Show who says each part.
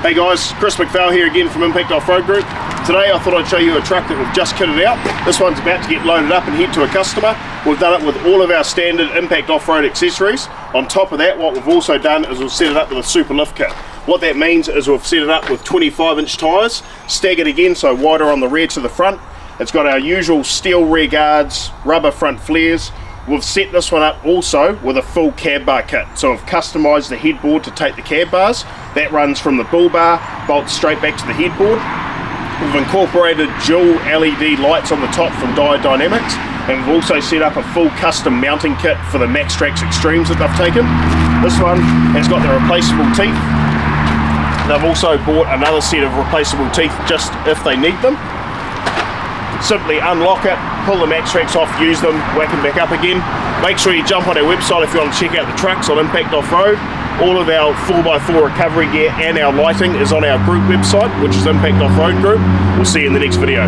Speaker 1: Hey guys, Chris McPhail here again from Impact Off-Road Group. Today I thought I'd show you a truck that we've just kitted out. This one's about to get loaded up and head to a customer. We've done it with all of our standard Impact Off-Road accessories. On top of that, what we've also done is we've set it up with a super lift kit. What that means is we've set it up with 25-inch tyres, staggered again so wider on the rear to the front. It's got our usual steel rear guards, rubber front flares. We've set this one up also with a full cab bar kit. So we've customised the headboard to take the cab bars. That runs from the bull bar, bolts straight back to the headboard. We've incorporated dual LED lights on the top from Diode Dynamics, and we've also set up a full custom mounting kit for the Maxtrax Extremes that they've taken. This one has got the replaceable teeth. They've also bought another set of replaceable teeth just if they need them. Simply unlock it, pull the Maxtrax off, use them, whack them back up again. Make sure you jump on our website if you want to check out the trucks on Impact Off-Road. All of our 4x4 recovery gear and our lighting is on our group website, which is Impact Off-Road Group. We'll see you in the next video.